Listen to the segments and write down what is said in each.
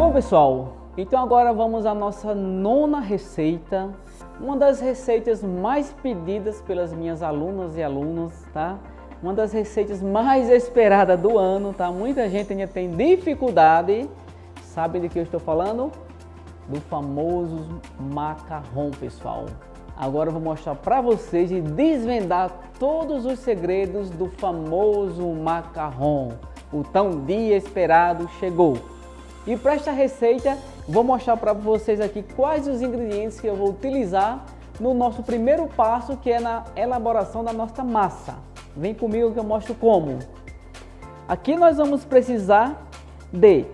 Bom, pessoal, então agora vamos à nossa nona receita, uma das receitas mais pedidas pelas minhas alunas e alunos, tá? Uma das receitas mais esperadas do ano, tá? Muita gente ainda tem dificuldade, sabe de que eu estou falando? Do famoso macarrão, pessoal. Agora eu vou mostrar para vocês e desvendar todos os segredos do famoso macarrão. O tão dia esperado chegou. E para esta receita, vou mostrar para vocês aqui quais os ingredientes que eu vou utilizar no nosso primeiro passo, que é na elaboração da nossa massa. Vem comigo que eu mostro como. Aqui nós vamos precisar de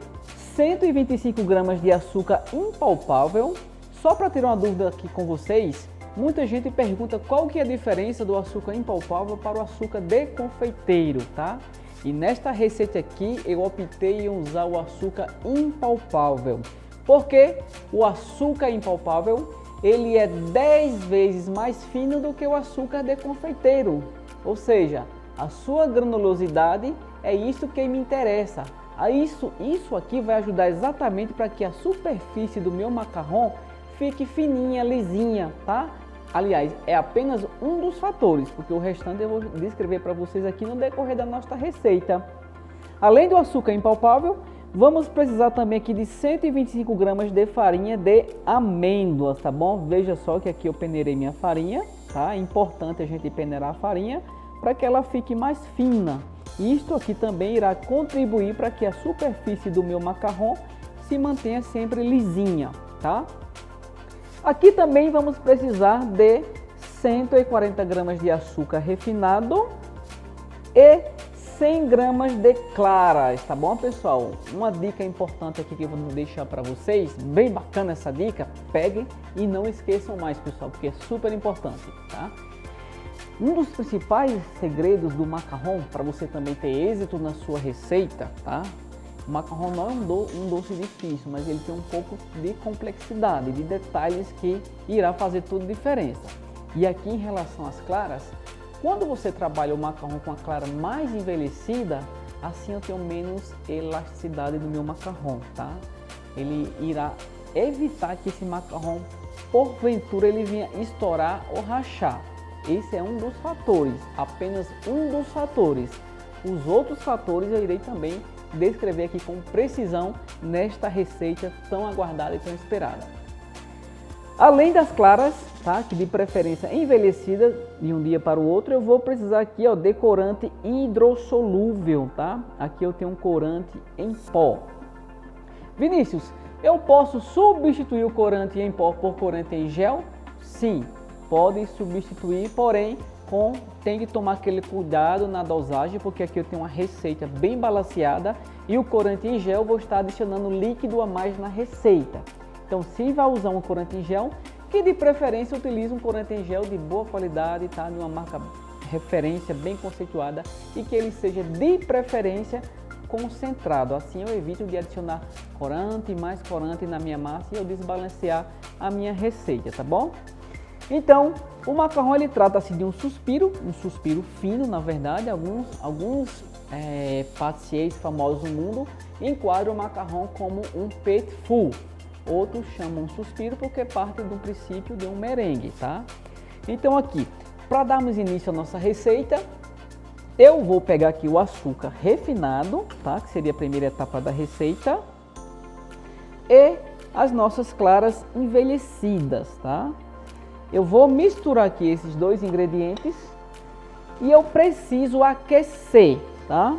125 gramas de açúcar impalpável. Só para ter uma dúvida aqui com vocês, muita gente pergunta qual que é a diferença do açúcar impalpável para o açúcar de confeiteiro, tá? E nesta receita aqui eu optei em usar o açúcar impalpável, porque o açúcar impalpável ele é 10 vezes mais fino do que o açúcar de confeiteiro, ou seja, a sua granulosidade é isso que me interessa. Isso aqui vai ajudar exatamente para que a superfície do meu macarrão fique fininha, lisinha, tá? Aliás, é apenas um dos fatores, porque o restante eu vou descrever para vocês aqui no decorrer da nossa receita. Além do açúcar impalpável, vamos precisar também aqui de 125 gramas de farinha de amêndoas, tá bom? Veja só que aqui eu peneirei minha farinha, tá? É importante a gente peneirar a farinha para que ela fique mais fina. Isto aqui também irá contribuir para que a superfície do meu macarrão se mantenha sempre lisinha, tá? Aqui também vamos precisar de 140 gramas de açúcar refinado e 100 gramas de claras, tá bom, pessoal? Uma dica importante aqui que eu vou deixar para vocês, bem bacana essa dica, peguem e não esqueçam mais, pessoal, porque é super importante, tá? Um dos principais segredos do macarrão, para você também ter êxito na sua receita, tá? O macarrão não é um doce difícil, mas ele tem um pouco de complexidade, de detalhes que irá fazer toda a diferença. E aqui em relação às claras, quando você trabalha o macarrão com a clara mais envelhecida, assim eu tenho menos elasticidade do meu macarrão, tá? Ele irá evitar que esse macarrão, porventura, ele venha estourar ou rachar. Esse é um dos fatores, apenas um dos fatores. Os outros fatores eu irei também descrever aqui com precisão nesta receita tão aguardada e tão esperada. Além das claras, tá, que de preferência envelhecida de um dia para o outro, eu vou precisar aqui, ó, de corante hidrossolúvel, tá? Aqui eu tenho um corante em pó. Vinícius, eu posso substituir o corante em pó por corante em gel? Sim, pode substituir, porém tem que tomar aquele cuidado na dosagem, porque aqui eu tenho uma receita bem balanceada e o corante em gel eu vou estar adicionando líquido a mais na receita. Então, se vai usar um corante em gel, que de preferência utilize um corante em gel de boa qualidade, tá? De uma marca referência bem conceituada e que ele seja de preferência concentrado. Assim eu evito de adicionar corante e mais corante na minha massa e eu desbalancear a minha receita, tá bom? Então, o macarrão ele trata-se de um suspiro fino, na verdade. Alguns patissiers famosos no mundo enquadram o macarrão como um petit four. Outros chamam suspiro porque parte do princípio de um merengue, tá? Então aqui, para darmos início à nossa receita, eu vou pegar aqui o açúcar refinado, tá? Que seria a primeira etapa da receita, e as nossas claras envelhecidas, tá? Eu vou misturar aqui esses dois ingredientes e eu preciso aquecer, tá?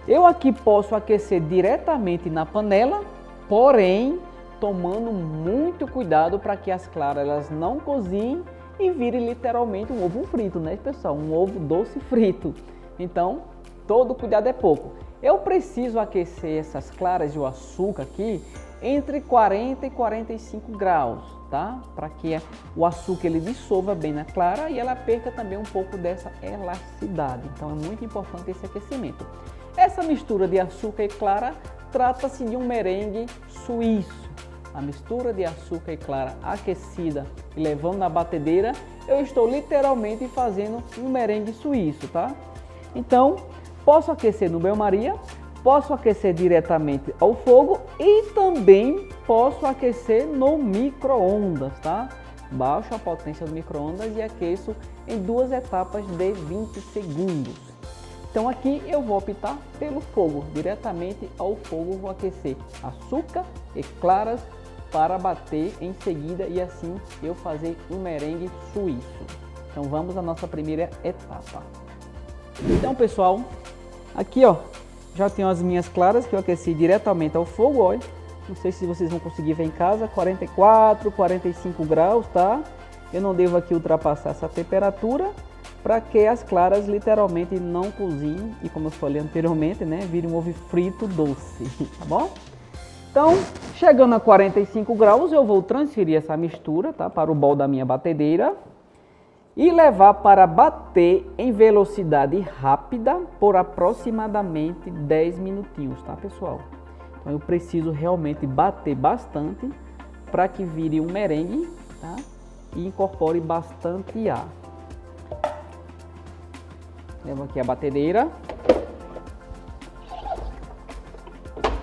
Eu aqui posso aquecer diretamente na panela, porém tomando muito cuidado para que as claras elas não cozinhem e virem literalmente um ovo frito, né, pessoal? Um ovo doce frito. Então, todo cuidado é pouco. Eu preciso aquecer essas claras e o açúcar aqui entre 40 e 45 graus, tá? Para que o açúcar ele dissolva bem na clara e ela perca também um pouco dessa elasticidade. Então é muito importante esse aquecimento. Essa mistura de açúcar e clara trata-se de um merengue suíço. A mistura de açúcar e clara aquecida e levando na batedeira, eu estou literalmente fazendo um merengue suíço, tá? Então, posso aquecer no banho-maria, Posso aquecer diretamente ao fogo e também posso aquecer no micro-ondas, tá? Baixo a potência do micro-ondas e aqueço em 2 etapas de 20 segundos. Então aqui eu vou optar pelo fogo, diretamente ao fogo vou aquecer açúcar e claras para bater em seguida e assim eu fazer um merengue suíço. Então vamos à nossa primeira etapa. Então pessoal, aqui ó, já tenho as minhas claras que eu aqueci diretamente ao fogo, olha. Não sei se vocês vão conseguir ver em casa, 44, 45 graus, tá? Eu não devo aqui ultrapassar essa temperatura para que as claras literalmente não cozinhem e, como eu falei anteriormente, né, vire um ovo frito doce, tá bom? Então, chegando a 45 graus, eu vou transferir essa mistura, tá, para o bol da minha batedeira e levar para bater em velocidade rápida por aproximadamente 10 minutinhos, tá, pessoal? Então eu preciso realmente bater bastante para que vire um merengue, tá? E incorpore bastante ar. Levo aqui a batedeira.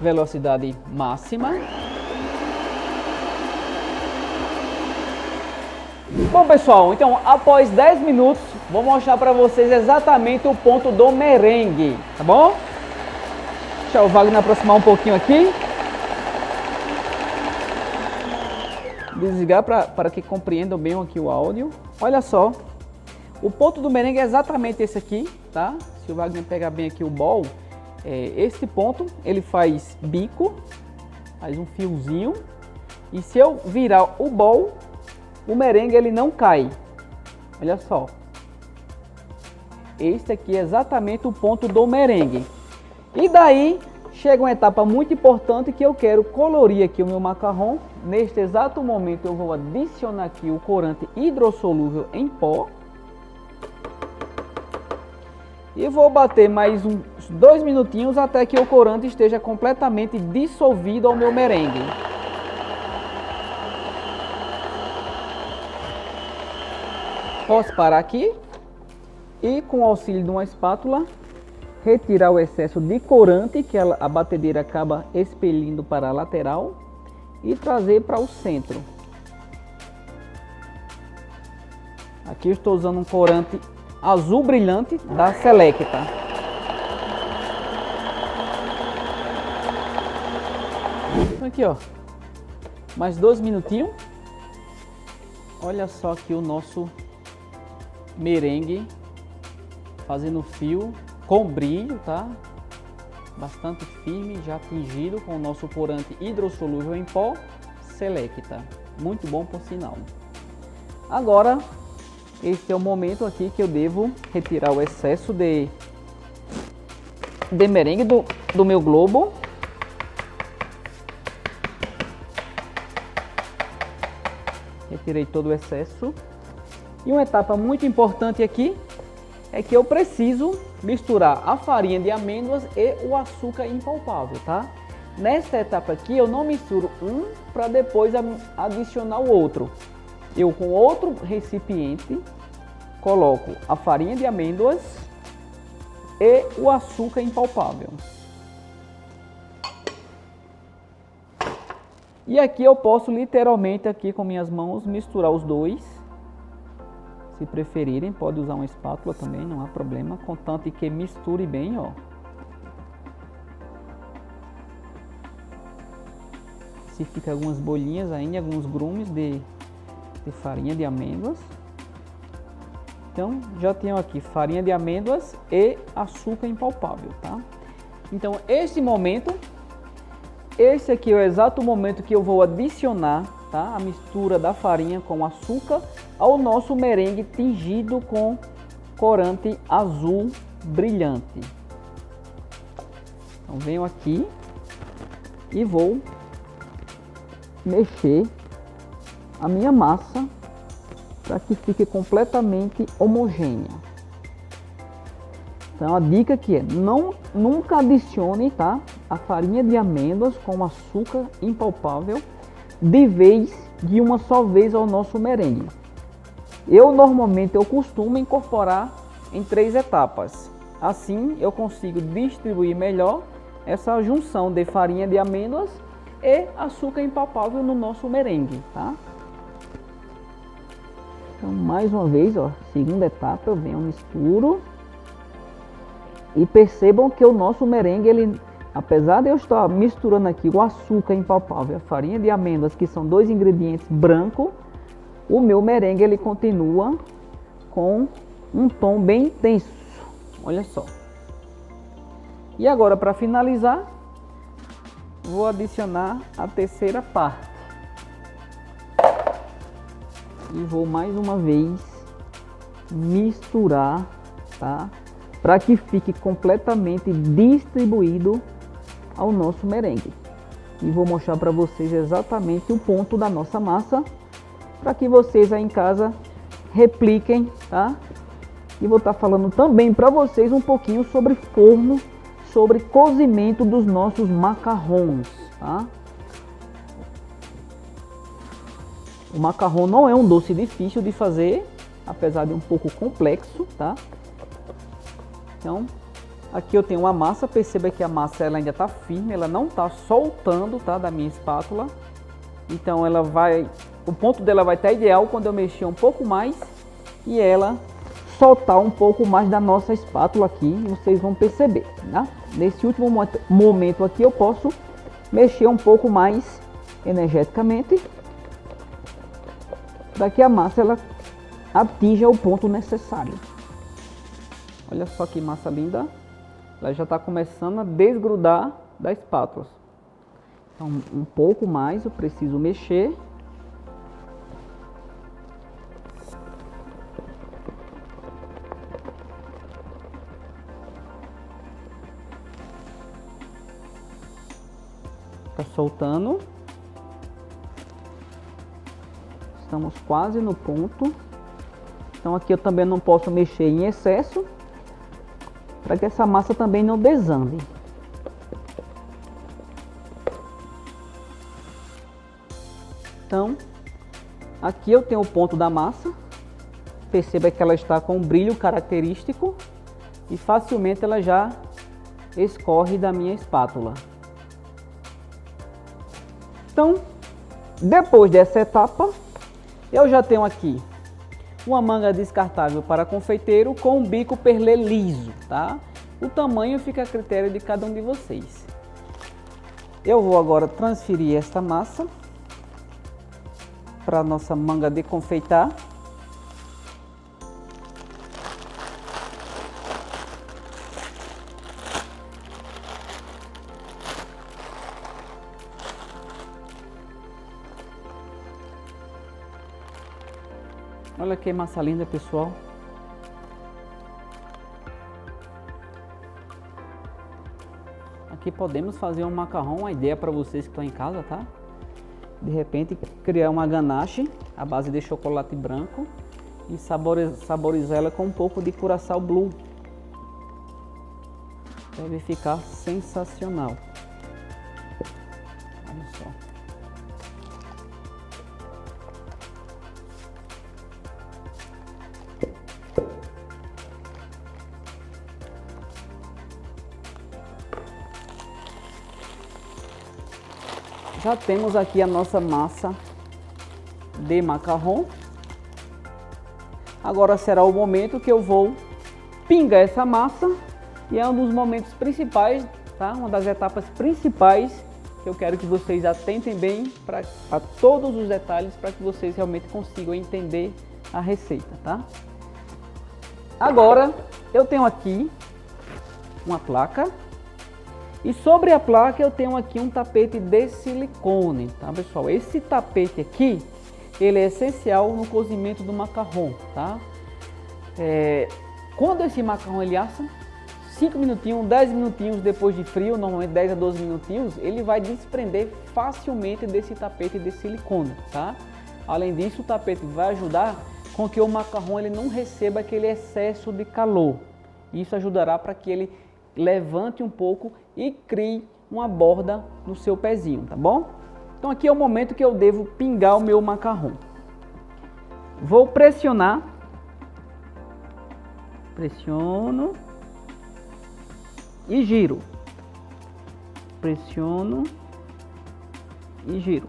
Velocidade máxima. Bom pessoal, então após 10 minutos vou mostrar para vocês exatamente o ponto do merengue, tá bom? Deixa o Wagner aproximar um pouquinho aqui. Desligar para que compreendam bem aqui o áudio. Olha só, o ponto do merengue é exatamente esse aqui, tá? Se o Wagner pegar bem aqui o bol, esse ponto ele faz bico, faz um fiozinho. E se eu virar o bol, o merengue ele não cai. Olha só. Este aqui é exatamente o ponto do merengue. E daí chega uma etapa muito importante que eu quero colorir aqui o meu macarrão. Neste exato momento eu vou adicionar aqui o corante hidrossolúvel em pó. E vou bater mais uns 2 minutinhos até que o corante esteja completamente dissolvido ao meu merengue. Posso parar aqui e com o auxílio de uma espátula retirar o excesso de corante que a batedeira acaba expelindo para a lateral e trazer para o centro. Aqui eu estou usando um corante azul brilhante da Selecta. Aqui ó, mais 2 minutinhos. Olha só aqui o nosso merengue fazendo fio com brilho, tá? Bastante firme, já tingido com o nosso corante hidrossolúvel em pó Selecta. Muito bom por sinal. Agora, este é o momento aqui que eu devo retirar o excesso de merengue do meu globo. Retirei todo o excesso. E uma etapa muito importante aqui é que eu preciso misturar a farinha de amêndoas e o açúcar impalpável, tá? Nesta etapa aqui eu não misturo um para depois adicionar o outro. Eu com outro recipiente coloco a farinha de amêndoas e o açúcar impalpável. E aqui eu posso literalmente aqui com minhas mãos misturar os dois. Se preferirem, pode usar uma espátula também, não há problema, contanto que misture bem, ó. Se fica algumas bolinhas ainda, alguns grumes de farinha de amêndoas. Então, já tenho aqui farinha de amêndoas e açúcar impalpável, tá? Então, esse momento, esse aqui é o exato momento que eu vou adicionar, tá, a mistura da farinha com açúcar ao nosso merengue tingido com corante azul brilhante. Então venho aqui e vou mexer a minha massa para que fique completamente homogênea. Então a dica aqui é nunca adicione, tá, a farinha de amêndoas com açúcar impalpável de uma só vez ao nosso merengue. Eu costumo incorporar em 3 etapas. Assim eu consigo distribuir melhor essa junção de farinha de amêndoas e açúcar impalpável no nosso merengue, tá? Então, mais uma vez, ó, segunda etapa, eu venho, misturo. E percebam que o nosso merengue, ele, apesar de eu estar misturando aqui o açúcar impalpável e a farinha de amêndoas, que são dois ingredientes brancos, o meu merengue, ele continua com um tom bem intenso. Olha só. E agora, para finalizar, vou adicionar a terceira parte. E vou mais uma vez misturar, tá? Para que fique completamente distribuído ao nosso merengue. E vou mostrar para vocês exatamente o ponto da nossa massa, para que vocês aí em casa repliquem, tá? E vou estar falando também para vocês um pouquinho sobre forno, sobre cozimento dos nossos macarrons, tá? O macarrão não é um doce difícil de fazer, apesar de um pouco complexo, tá? Então, aqui eu tenho uma massa, perceba que a massa ela ainda está firme, ela não está soltando, tá, da minha espátula. Então ela vai, o ponto dela vai estar ideal quando eu mexer um pouco mais e ela soltar um pouco mais da nossa espátula aqui, vocês vão perceber, tá? Nesse último momento aqui eu posso mexer um pouco mais energeticamente, para que a massa ela atinja o ponto necessário. Olha só que massa linda, ela já está começando a desgrudar da espátula. Então um pouco mais eu preciso mexer. Está soltando. Estamos quase no ponto. Então aqui eu também não posso mexer em excesso, para que essa massa também não desande. Então, aqui eu tenho o ponto da massa. Perceba que ela está com um brilho característico e facilmente ela já escorre da minha espátula. Então, depois dessa etapa, eu já tenho aqui uma manga descartável para confeiteiro com um bico perlê liso, tá? O tamanho fica a critério de cada um de vocês. Eu vou agora transferir esta massa para a nossa manga de confeitar. Olha que massa linda, pessoal. Aqui podemos fazer um macarrão, uma ideia para vocês que estão em casa, tá? De repente criar uma ganache à base de chocolate branco e saborizar ela com um pouco de curaçao blue. Deve ficar sensacional. Olha só. Já temos aqui a nossa massa de macarrão. Agora será o momento que eu vou pingar essa massa e é um dos momentos principais, tá? Uma das etapas principais que eu quero que vocês atentem bem para todos os detalhes para que vocês realmente consigam entender a receita, tá? Agora eu tenho aqui uma placa. E sobre a placa eu tenho aqui um tapete de silicone, tá, pessoal? Esse tapete aqui, ele é essencial no cozimento do macarrão, tá? Quando esse macarrão ele assa, 5 minutinhos, 10 minutinhos depois de frio, normalmente 10 a 12 minutinhos, ele vai desprender facilmente desse tapete de silicone, tá? Além disso, o tapete vai ajudar com que o macarrão ele não receba aquele excesso de calor. Isso ajudará para que ele levante um pouco e crie uma borda no seu pezinho, tá bom? Então aqui é o momento que eu devo pingar o meu macarrão. Vou pressionar. Pressiono. E giro. pressiono e giro.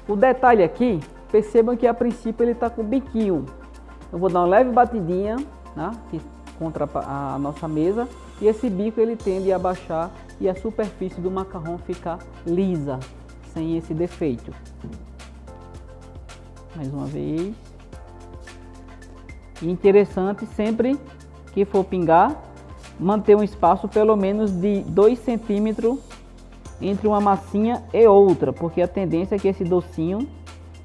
O detalhe aqui, percebam que a princípio ele está com o biquinho. Eu vou dar uma leve batidinha, né, aqui contra a nossa mesa, e esse bico ele tende a baixar e a superfície do macarrão ficar lisa, sem esse defeito. Mais uma vez. E interessante, sempre que for pingar, manter um espaço pelo menos de 2 centímetros entre uma massinha e outra, porque a tendência é que esse docinho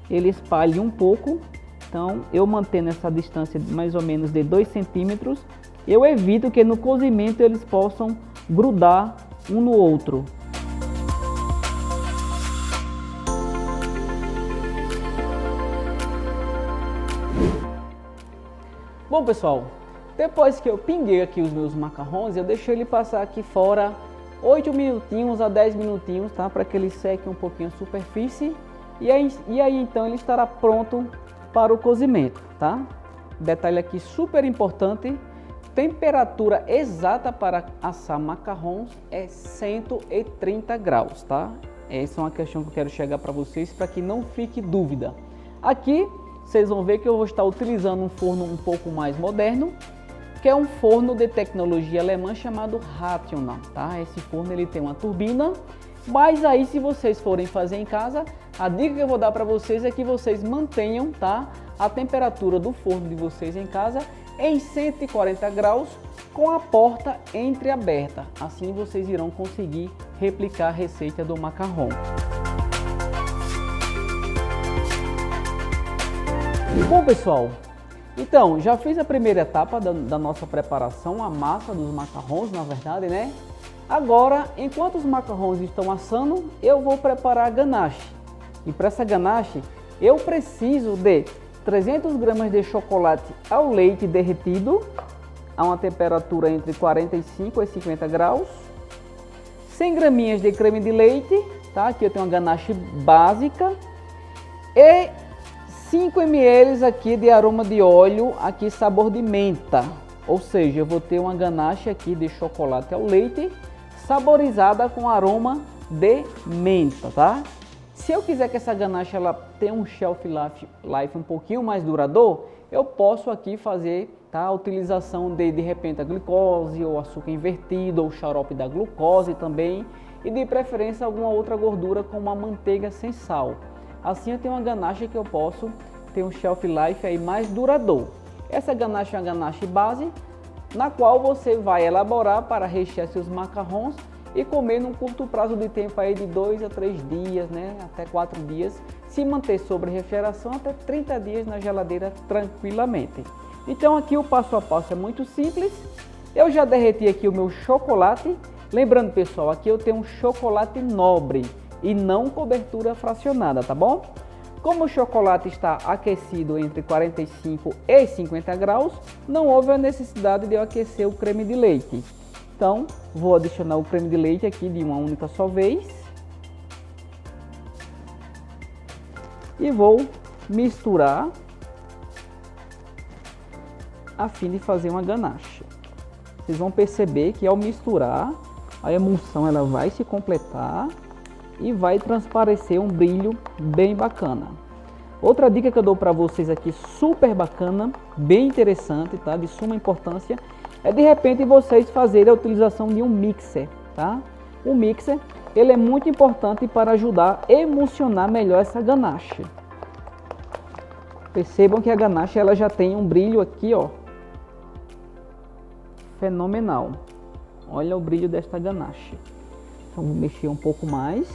ele espalhe um pouco. Então eu mantendo essa distância de mais ou menos de 2 centímetros, eu evito que no cozimento eles possam grudar um no outro. Bom pessoal, depois que eu pinguei aqui os meus macarrões, eu deixei ele passar aqui fora 8 minutinhos a 10 minutinhos, tá? Para que ele seque um pouquinho a superfície. E aí então ele estará pronto para o cozimento, tá? Detalhe aqui super importante, temperatura exata para assar macarrões é 130 graus, tá? Essa é uma questão que eu quero chegar para vocês, para que não fique dúvida. Aqui vocês vão ver que eu vou estar utilizando um forno um pouco mais moderno, que é um forno de tecnologia alemã chamado Rational, tá? Esse forno ele tem uma turbina, mas aí se vocês forem fazer em casa, a dica que eu vou dar para vocês é que vocês mantenham, tá, a temperatura do forno de vocês em casa em 140 graus com a porta entreaberta. Assim vocês irão conseguir replicar a receita do macarrão. Bom pessoal, então já fiz a primeira etapa da nossa preparação, a massa dos macarrões, na verdade, né? Agora, enquanto os macarrões estão assando, eu vou preparar a ganache. E para essa ganache, eu preciso de 300 gramas de chocolate ao leite derretido, a uma temperatura entre 45 e 50 graus, 100 graminhas de creme de leite, tá? Aqui eu tenho uma ganache básica, e 5 ml aqui de aroma de óleo, aqui sabor de menta, ou seja, eu vou ter uma ganache aqui de chocolate ao leite, saborizada com aroma de menta, tá? Se eu quiser que essa ganache ela tenha um shelf life um pouquinho mais duradouro, eu posso aqui fazer, tá, a utilização de repente a glicose ou açúcar invertido ou xarope da glucose também, e de preferência alguma outra gordura como a manteiga sem sal. Assim eu tenho uma ganache que eu posso ter um shelf life aí mais duradouro. Essa ganache é uma ganache base, na qual você vai elaborar para rechear seus macarrões e comer num curto prazo de tempo aí de 2 a 3 dias, né, até 4 dias, se manter sobre refrigeração até 30 dias na geladeira tranquilamente. Então aqui o passo a passo é muito simples. Eu já derreti aqui o meu chocolate. Lembrando pessoal, aqui eu tenho um chocolate nobre e não cobertura fracionada, tá bom? Como o chocolate está aquecido entre 45 e 50 graus, não houve a necessidade de eu aquecer o creme de leite. Então, vou adicionar o creme de leite aqui de uma única só vez. E vou misturar a fim de fazer uma ganache. Vocês vão perceber que ao misturar, a emulsão ela vai se completar e vai transparecer um brilho bem bacana. Outra dica que eu dou para vocês aqui, super bacana, bem interessante, tá? De suma importância, é de repente vocês fazerem a utilização de um mixer, tá? O mixer, ele é muito importante para ajudar a emulsionar melhor essa ganache. Percebam que a ganache ela já tem um brilho aqui, ó, fenomenal. Olha o brilho desta ganache. Então vou mexer um pouco mais.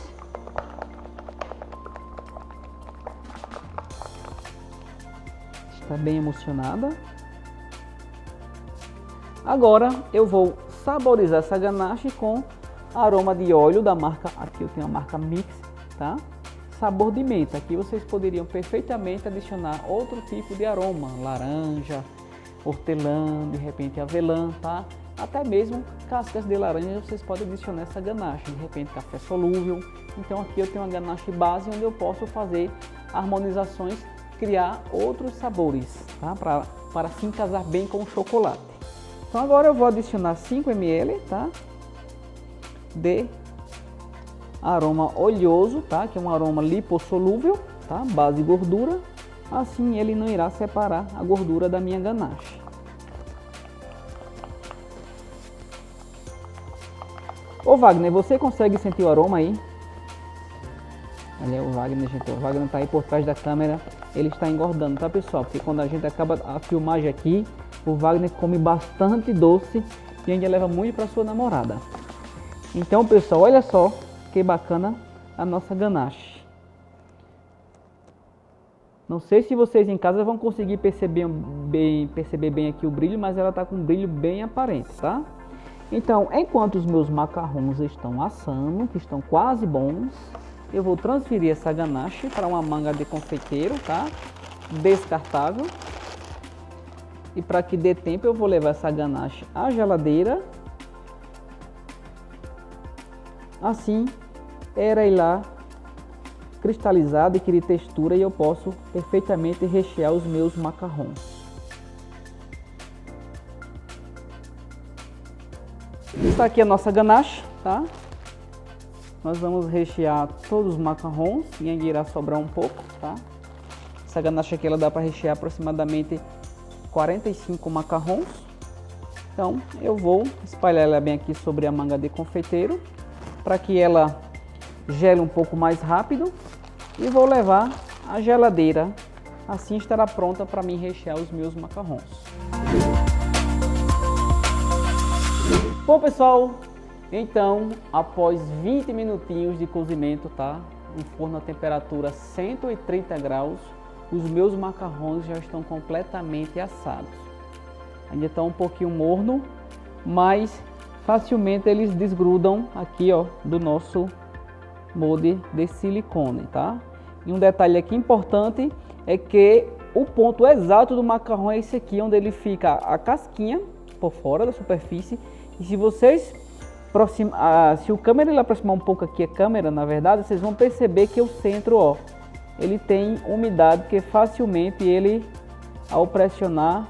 Está bem emulsionada. Agora eu vou saborizar essa ganache com aroma de óleo da marca, aqui eu tenho a marca Mix, tá? Sabor de menta. Aqui vocês poderiam perfeitamente adicionar outro tipo de aroma, laranja, hortelã, de repente avelã, tá? Até mesmo cascas de laranja vocês podem adicionar essa ganache, de repente café solúvel. Então aqui eu tenho uma ganache base onde eu posso fazer harmonizações, criar outros sabores, tá? Para se casar bem com o chocolate. Então agora eu vou adicionar 5 ml, tá? De aroma oleoso, tá? Que é um aroma lipossolúvel, tá? Base gordura. Assim ele não irá separar a gordura da minha ganache. Ô Wagner, você consegue sentir o aroma aí? Olha o Wagner, gente. O Wagner tá aí por trás da câmera. Ele está engordando, tá, pessoal? Porque quando a gente acaba a filmagem aqui, o Wagner come bastante doce e ainda leva muito para sua namorada. Então, pessoal, olha só que bacana a nossa ganache. Não sei se vocês em casa vão conseguir perceber bem aqui o brilho, mas ela tá com um brilho bem aparente, tá? Então, enquanto os meus macarrons estão assando, que estão quase bons, eu vou transferir essa ganache para uma manga de confeiteiro, tá? Descartável. E para que dê tempo, eu vou levar essa ganache à geladeira. Assim, ela irá cristalizada e adquirir textura e eu posso perfeitamente rechear os meus macarrons. Está aqui a nossa ganache, tá? Nós vamos rechear todos os macarrons e ainda irá sobrar um pouco, tá? Essa ganache aqui ela dá para rechear aproximadamente 45 macarrons. Então eu vou espalhar ela bem aqui sobre a manga de confeiteiro para que ela gele um pouco mais rápido e vou levar à geladeira. Assim estará pronta para mim rechear os meus macarrons. Bom, pessoal, então após 20 minutinhos de cozimento, tá? No forno a temperatura 130 graus, os meus macarrões já estão completamente assados. Ainda estão um pouquinho morno, mas facilmente eles desgrudam aqui, ó, do nosso molde de silicone, tá? E um detalhe aqui importante é que o ponto exato do macarrão é esse aqui, onde ele fica a casquinha por fora da superfície. E se vocês se o câmera ele aproximar um pouco aqui a câmera, na verdade, vocês vão perceber que o centro, ó, ele tem umidade que facilmente ele, ao pressionar,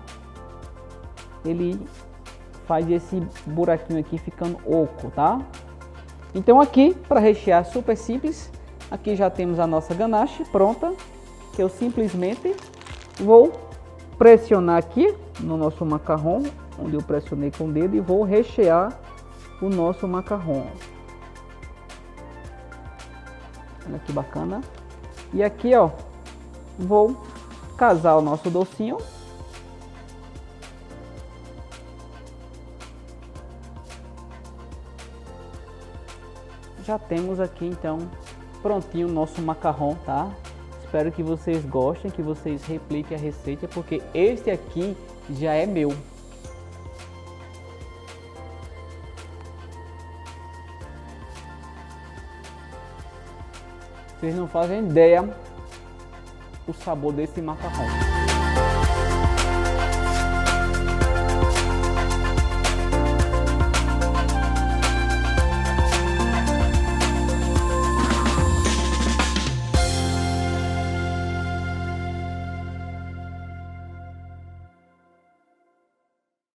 ele faz esse buraquinho aqui ficando oco, tá? Então aqui, para rechear super simples, aqui já temos a nossa ganache pronta, que eu simplesmente vou pressionar aqui no nosso macarrão, onde eu pressionei com o dedo, e vou rechear o nosso macarrão. Olha que bacana. E aqui, ó, vou casar o nosso docinho. Já temos aqui então prontinho o nosso macarrão, tá? Espero que vocês gostem, que vocês repliquem a receita, porque este aqui já é meu. Vocês não fazem ideia o sabor desse macarrão.